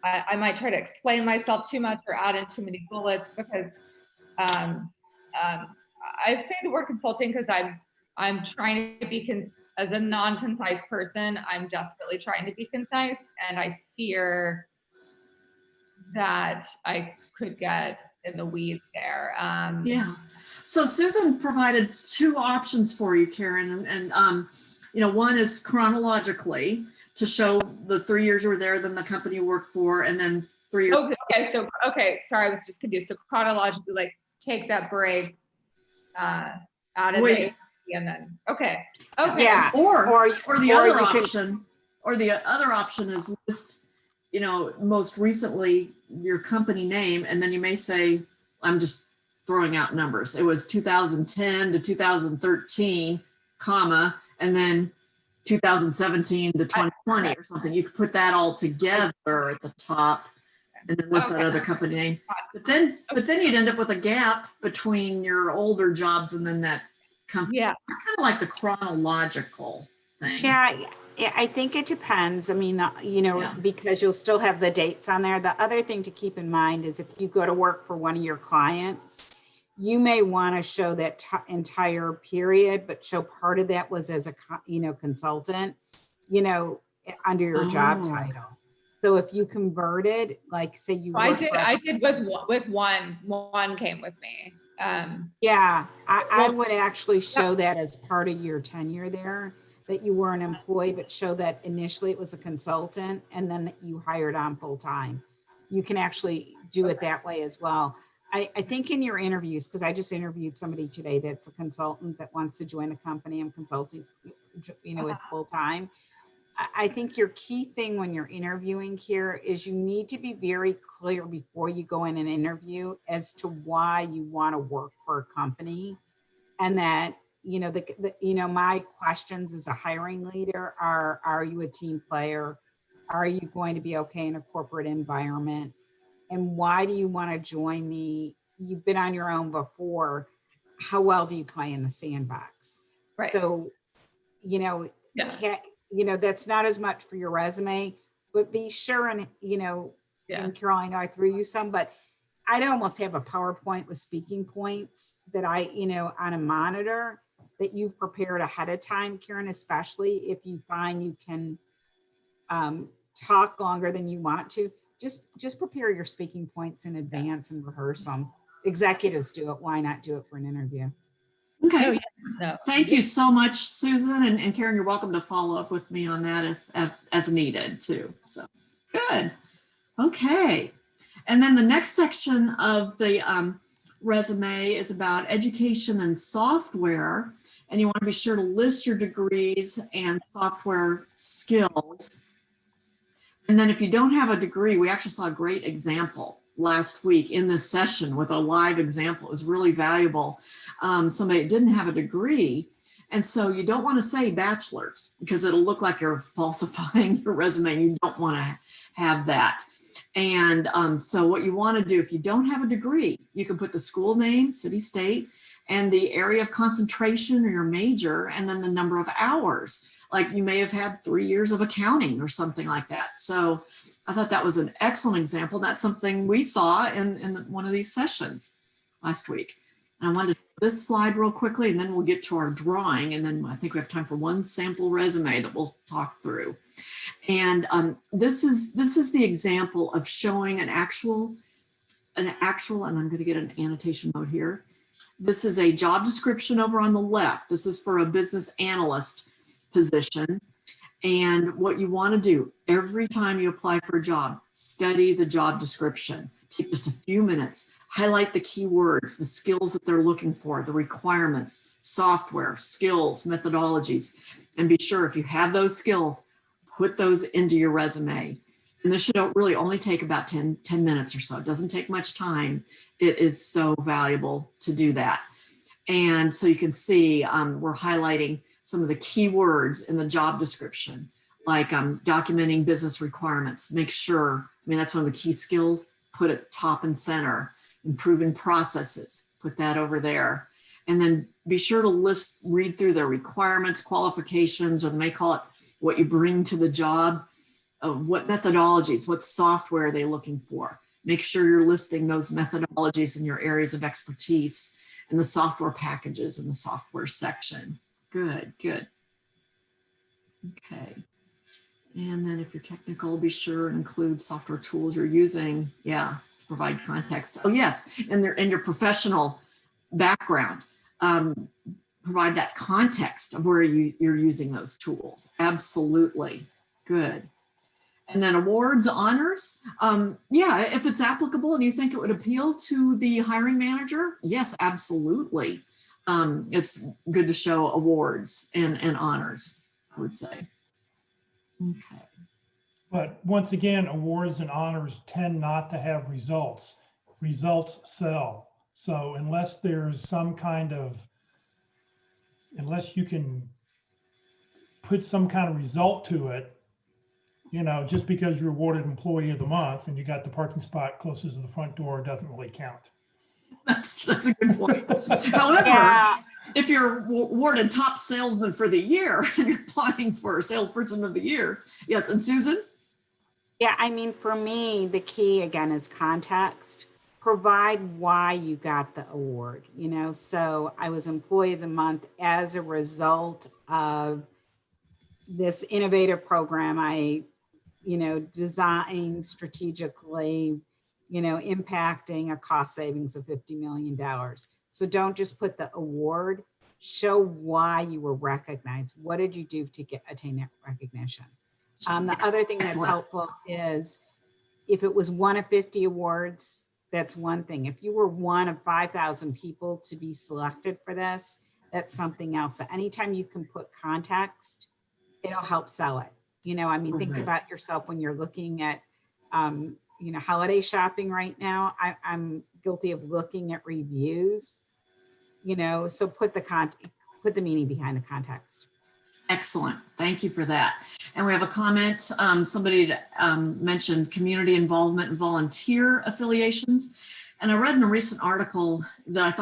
I might try to explain myself too much or add in too many bullets because I say the word consulting because I'm trying to be as a non-concise person. I'm desperately trying to be concise, and I fear that I could get in the weeds there. Yeah. So Susan provided 2 options for you, Karen, and one is chronologically, to show the 3 years you were there, then the company you worked for, and then 3 years. Okay. Sorry, I was just confused. So chronologically, like take that break out of it, and then okay. Yeah. Or the other you can- option, or the other option is list, most recently your company name, and then you may say, I'm just throwing out numbers. It was 2010 to 2013, comma, and then 2017 to 2020 or something. You could put that all together at the top and then list that other company name. But then you'd end up with a gap between your older jobs and then that company. Yeah. Kind of like the chronological thing. Yeah, I think it depends. Because you'll still have the dates on there. The other thing to keep in mind is if you go to work for one of your clients, you may want to show that entire period, but show part of that was as a consultant, under your job title. So if you converted, like say you, I did with one came with me. I would actually show that as part of your tenure there, that you were an employee, but show that initially it was a consultant and then that you hired on full time. You can actually do it that way as well. I think in your interviews, because I just interviewed somebody today that's a consultant that wants to join the company. I'm consulting, with full time. I think your key thing when you're interviewing here is you need to be very clear before you go in an interview as to why you want to work for a company, and that my questions as a hiring leader are you a team player? Are you going to be okay in a corporate environment? And why do you want to join me? You've been on your own before. How well do you play in the sandbox? Right. So, that's not as much for your resume, but be sure and, and Carol, I know I threw you some, but I'd almost have a PowerPoint with speaking points that on a monitor that you've prepared ahead of time, Karen, especially if you find you can talk longer than you want to. Just prepare your speaking points in advance and rehearse them. Executives do it. Why not do it for an interview? Okay. Thank you so much, Susan. And Karen, you're welcome to follow up with me on that if as needed too. So good. Okay. And then the next section of the resume is about education and software. And you want to be sure to list your degrees and software skills. And then if you don't have a degree, we actually saw a great example last week in this session with a live example. It was really valuable. Somebody that didn't have a degree, And so you don't want to say bachelor's because it'll look like you're falsifying your resume, and you don't want to have that. And so what you want to do, if you don't have a degree, you can put the school name, city, state, and the area of concentration or your major, and then the number of hours. Like you may have had 3 years of accounting or something like that. So I thought that was an excellent example. That's something we saw in one of these sessions last week. And I wanted to show this slide real quickly, and then we'll get to our drawing. And then I think we have time for one sample resume that we'll talk through. And this is the example of showing an actual, and I'm going to get an annotation mode here. This is a job description over on the left. This is for a business analyst position. And what you want to do every time you apply for a job, study the job description. Take just a few minutes, highlight the keywords, the skills that they're looking for, the requirements, software, skills, methodologies, and be sure if you have those skills, put those into your resume. And this should really only take about 10 minutes or so. It doesn't take much time. It is so valuable to do that. And so you can see we're highlighting some of the keywords in the job description, like documenting business requirements. Make sure, I mean, that's one of the key skills, put it top and center. Improving processes, put that over there. And then be sure to read through their requirements, qualifications, or they may call it what you bring to the job, what methodologies, what software are they looking for. Make sure you're listing those methodologies in your areas of expertise and the software packages in the software section. Good, good. Okay. And then if you're technical, be sure to include software tools you're using. Yeah, to provide context. Oh yes, and your professional background. Provide that context of where you're using those tools. Absolutely. Good. And then awards, honors. Yeah, if it's applicable and you think it would appeal to the hiring manager, yes, absolutely. It's good to show awards and honors, I would say. Okay. But once again, awards and honors tend not to have results. Results sell. So unless there's some kind of, unless you can put some kind of result to it, you know, just because you're awarded Employee of the Month and you got the parking spot closest to the front door doesn't really count. That's a good point. However, Yeah. if you're awarded top salesman for the year and you're applying for salesperson of the year, yes. And Susan? Yeah, I mean, for me, the key again is context. Provide why you got the award, you know? So I was Employee of the Month as a result of this innovative program I, you know, designed strategically, you know, impacting a cost savings of $50 million. So don't just put the award, show why you were recognized. What did you do to attain that recognition? The other thing that's Excellent. helpful is if it was one of 50 awards, that's one thing. If you were one of 5,000 people to be selected for this, that's something else. So anytime you can put context, it'll help sell it. You know, I mean, think Okay. about yourself when you're looking at, you know, holiday shopping right now. I'm guilty of looking at reviews, you know, so put the meaning behind the context. Excellent. Thank you for that. And we have a comment. Somebody mentioned community involvement and volunteer affiliations. And I read in a recent article that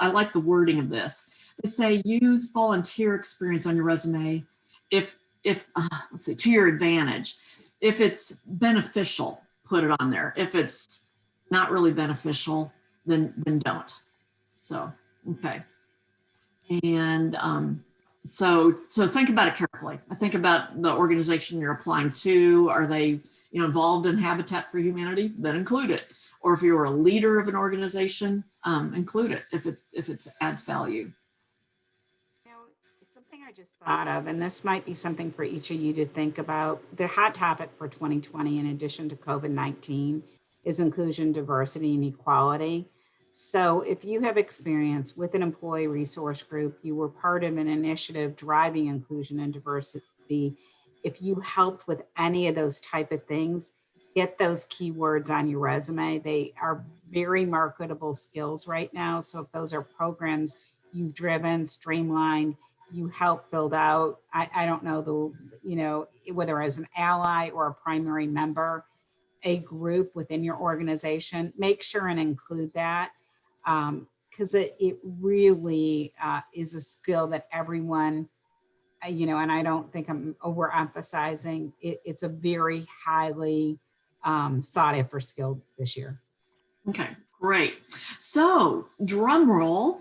I like the wording of this. They say use volunteer experience on your resume if let's see, to your advantage. If it's beneficial, put it on there. If it's not really beneficial, then don't. So, okay. And so think about it carefully. I think about the organization you're applying to. Are they, involved in Habitat for Humanity? Then include it. Or if you're a leader of an organization, include it if it adds value. You know, something I just thought of, and this might be something for each of you to think about. The hot topic for 2020, in addition to COVID-19, is inclusion, diversity, and equality. So if you have experience with an employee resource group, you were part of an initiative driving inclusion and diversity, if you helped with any of those type of things, get those keywords on your resume. They are very marketable skills right now. So if those are programs you've driven, streamlined, you help build out, I don't know, whether as an ally or a primary member, a group within your organization, make sure and include that. Because it really is a skill that everyone, and I don't think I'm overemphasizing it. It's a very highly sought after skill this year. Okay, great. So drum roll.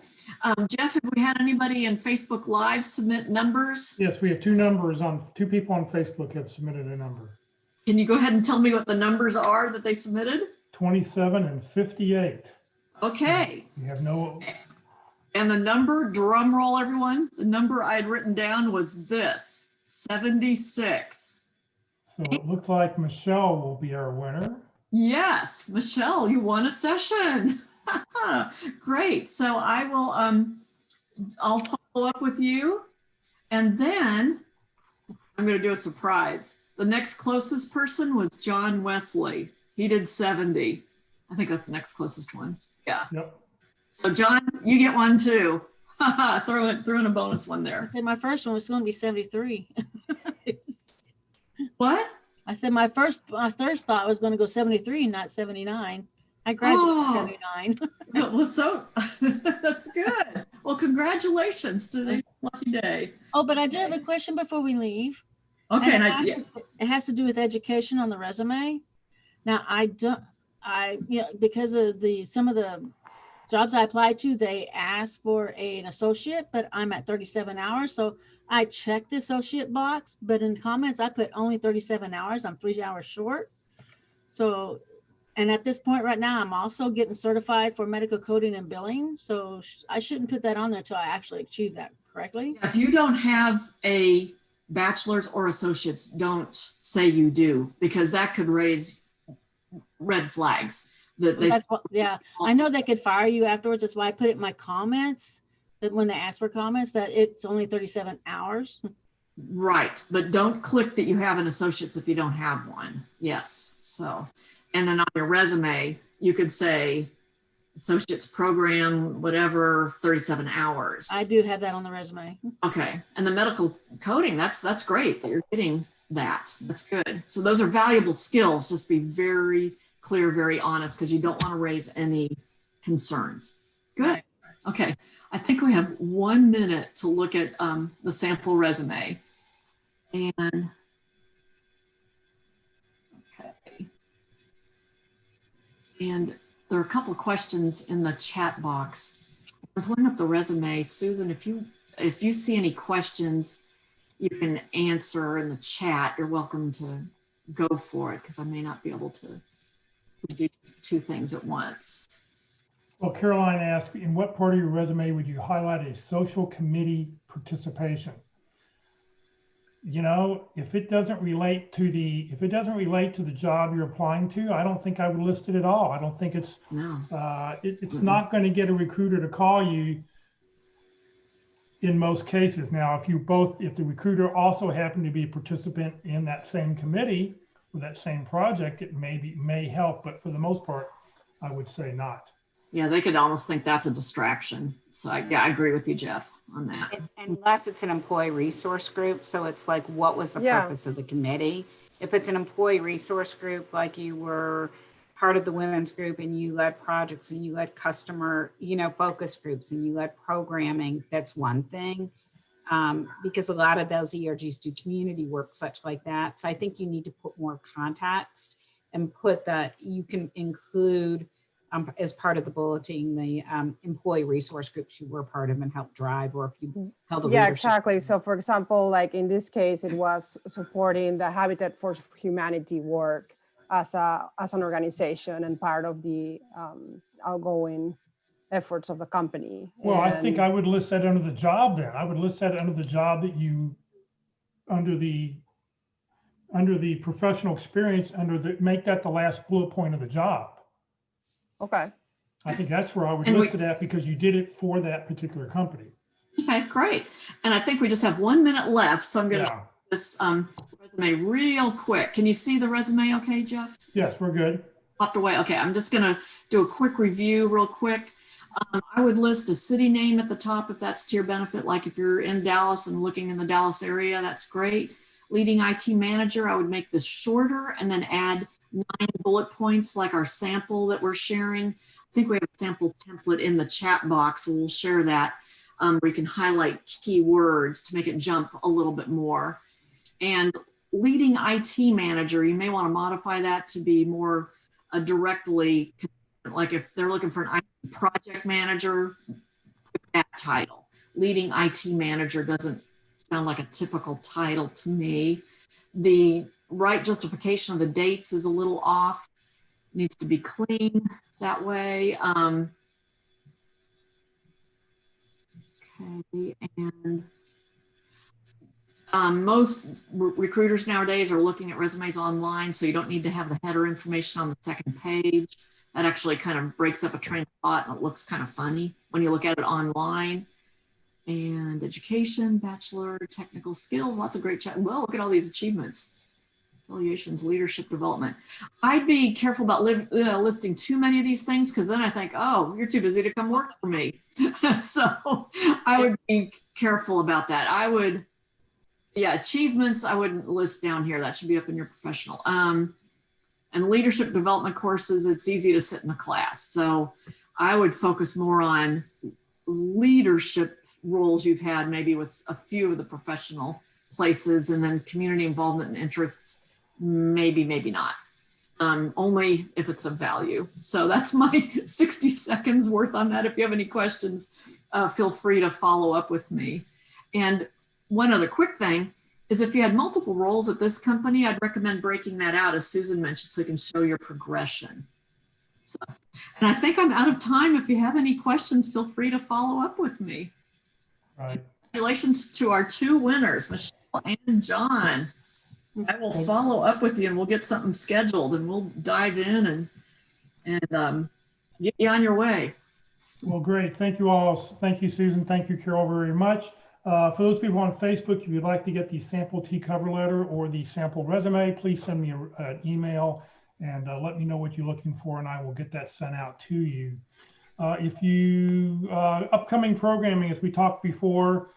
Jeff, have we had anybody in Facebook Live submit numbers? Yes, we have two people on Facebook have submitted a number. Can you go ahead and tell me what the numbers are that they submitted? 27 and 58. Okay. We have no, And the number, drum roll everyone, the number I had written down was this, 76. so it looks like Michelle will be our winner. Yes, Michelle, you won a session. Great. So I will, I'll follow up with you. And then I'm going to do a surprise. The next closest person was John Wesley. He did 70. I think that's the next closest one. Yeah. Yep. So John, you get one too. throw in a bonus one there. I said my first one was going to be 73. What? I said my first thought was going to go 73, not 79. I graduated 79. Well, so that's good. Well, congratulations. Today's a lucky day. Oh, but I do have a question before we leave. Okay. And it has to do with education on the resume. Now, because of some of the jobs I applied to, they asked for an associate, but I'm at 37 hours. So I checked the associate box, but in comments, I put only 37 hours. I'm 3 hours short. So, and at this point right now, I'm also getting certified for medical coding and billing. So I shouldn't put that on there until I actually achieve that correctly. If you don't have a bachelor's or associate's, don't say you do, because that could raise red flags. Yeah, I know they could fire you afterwards. That's why I put it in my comments, that when they ask for comments, that it's only 37 hours. Right, but don't click that you have an associate's if you don't have one. Yes, so, and then on your resume, you could say associate's program, whatever, 37 hours. I do have that on the resume. Okay, and the medical coding, that's great that you're getting that. That's good. So those are valuable skills. Just be very clear, very honest, because you don't want to raise any concerns. Good. Right. Okay, I think we have 1 minute to look at the sample resume. And okay. And there are a couple of questions in the chat box. I'm pulling up the resume. Susan, if you see any questions you can answer in the chat, you're welcome to go for it, because I may not be able to do two things at once. Well, Caroline asked, in what part of your resume would you highlight a social committee participation? You know, if it doesn't relate to the job you're applying to, I don't think I would list it at all. I don't think it's it's not going to get a recruiter to call you in most cases. Now, if the recruiter also happened to be a participant in that same committee with that same project, it may help, but for the most part, I would say not. Yeah, they could almost think that's a distraction. So I agree with you, Jeff, on that. Unless it's an employee resource group. So it's like, what was the purpose of the committee? If it's an employee resource group, like you were part of the women's group and you led projects and you led customer, focus groups and you led programming, that's one thing. Because a lot of those ERGs do community work, such like that. So I think you need to put more context and put that you can include as part of the bulletin, the employee resource groups you were part of and helped drive, or if you held a leadership. Yeah, exactly. So for example, like in this case, it was supporting the Habitat for Humanity work as an organization and part of the outgoing efforts of the company. Well, I think I would list that under the job then. I would list that under the job that you, under the professional experience, make that the last bullet point of the job. Okay. I think that's where I would list it at, because you did it for that particular company. Okay, great. And I think we just have 1 minute left. So I'm going to this resume real quick. Can you see the resume okay, Jeff? Yes, we're good. Popped away. Okay, I'm just going to do a quick review real quick. I would list a city name at the top if that's to your benefit. Like if you're in Dallas and looking in the Dallas area, that's great. Leading IT manager, I would make this shorter and then add 9 bullet points like our sample that we're sharing. I think we have a sample template in the chat box, so we'll share that where you can highlight keywords to make it jump a little bit more. And leading IT manager, you may want to modify that to be more directly, like if they're looking for an IT project manager, put that title. Leading IT manager doesn't sound like a typical title to me. The right justification of the dates is a little off. Needs to be clean that way. Okay, and most recruiters nowadays are looking at resumes online, so you don't need to have the header information on the second page. That actually kind of breaks up a train of thought and it looks kind of funny when you look at it online. And education, bachelor, technical skills, lots of great chat. Well, look at all these achievements. Affiliations, leadership development. I'd be careful about listing too many of these things because then I think, oh, you're too busy to come work for me. So I would be careful about that. I would, yeah, achievements, I wouldn't list down here. That should be up in your professional. And leadership development courses, it's easy to sit in a class. So I would focus more on leadership roles you've had maybe with a few of the professional places, and then community involvement and interests, maybe not. Only if it's of value. So that's my 60 seconds worth on that. If you have any questions, feel free to follow up with me. And one other quick thing is if you had multiple roles at this company, I'd recommend breaking that out, as Susan mentioned, so you can show your progression. So, and I think I'm out of time. If you have any questions, feel free to follow up with me. Right. Congratulations to our 2 winners, Michelle and John. I will follow up with you and we'll get something scheduled and we'll dive in and get you on your way. Well, great. Thank you all. Thank you, Susan. Thank you, Carol, very much. For those people on Facebook, if you'd like to get the sample T cover letter or the sample resume, please send me an email and let me know what you're looking for, and I will get that sent out to you. If you, upcoming programming, as we talked before,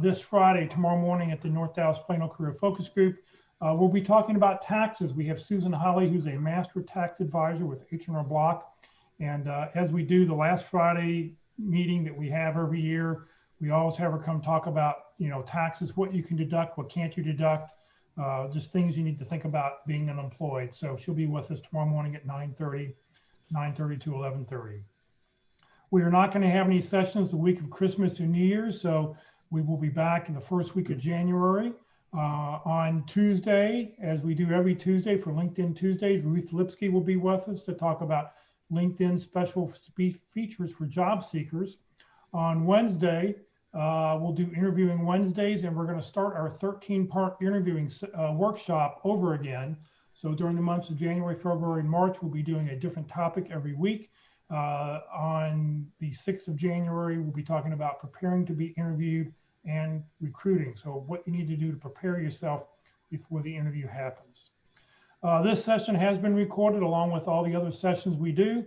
this Friday, tomorrow morning at the North Dallas Plano Career Focus Group, we'll be talking about taxes. We have Susan Holly, who's a master tax advisor with H&R Block. And as we do the last Friday meeting that we have every year, we always have her come talk about, you know, taxes, what you can deduct, what can't you deduct, just things you need to think about being unemployed. So she'll be with us tomorrow morning at 9:30 to 11:30. We are not going to have any sessions the week of Christmas or New Year's, so we will be back in the first week of January. On Tuesday, as we do every Tuesday for LinkedIn Tuesdays, Ruth Lipsky will be with us to talk about LinkedIn special features for job seekers. On Wednesday, we'll do interviewing Wednesdays, and we're going to start our 13-part interviewing workshop over again. So during the months of January, February, and March, we'll be doing a different topic every week. On the 6th of January, we'll be talking about preparing to be interviewed and recruiting. So what you need to do to prepare yourself before the interview happens. This session has been recorded along with all the other sessions we do.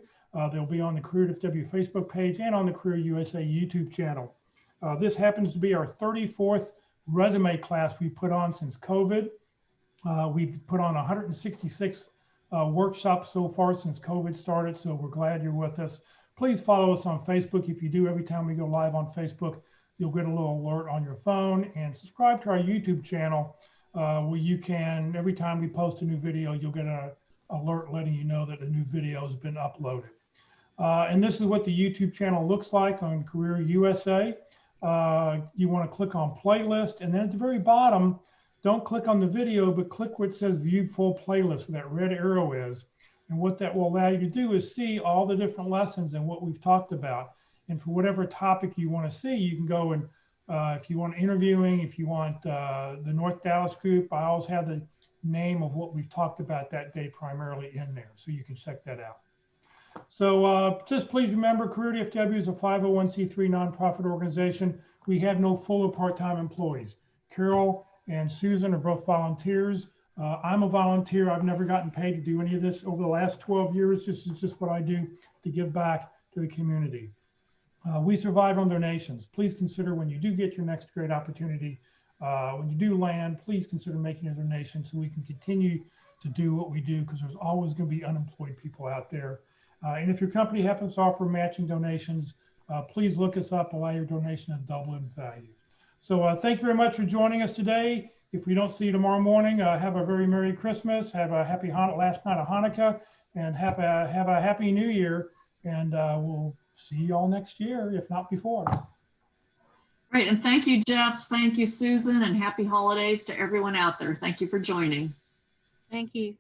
They'll be on the Career FW Facebook page and on the Career USA YouTube channel. This happens to be our 34th resume class we put on since COVID. We've put on 166 workshops so far since COVID started, so we're glad you're with us. Please follow us on Facebook. If you do, every time we go live on Facebook, you'll get a little alert on your phone, and subscribe to our YouTube channel where you can, every time we post a new video, you'll get an alert letting you know that a new video has been uploaded. And this is what the YouTube channel looks like on Career USA. You want to click on playlist, and then at the very bottom, don't click on the video, but click where it says view full playlist, where that red arrow is. And what that will allow you to do is see all the different lessons and what we've talked about. And for whatever topic you want to see, you can go and if you want interviewing, if you want the North Dallas group, I always have the name of what we've talked about that day primarily in there, so you can check that out. So just please remember, Career DFW is a 501c3 nonprofit organization. We have no full or part-time employees. Carol and Susan are both volunteers. I'm a volunteer. I've never gotten paid to do any of this over the last 12 years. This is just what I do to give back to the community. We survive on donations. Please consider when you do get your next great opportunity, when you do land, please consider making a donation so we can continue to do what we do, because there's always going to be unemployed people out there. And if your company happens to offer matching donations, please look us up, allow your donation to double in value. So thank you very much for joining us today. If we don't see you tomorrow morning, have a very Merry Christmas, have a happy last night of Hanukkah, and have a Happy New Year. And we'll see you all next year, if not before. Great, and thank you, Jeff. Thank you, Susan, and happy holidays to everyone out there. Thank you for joining. Thank you.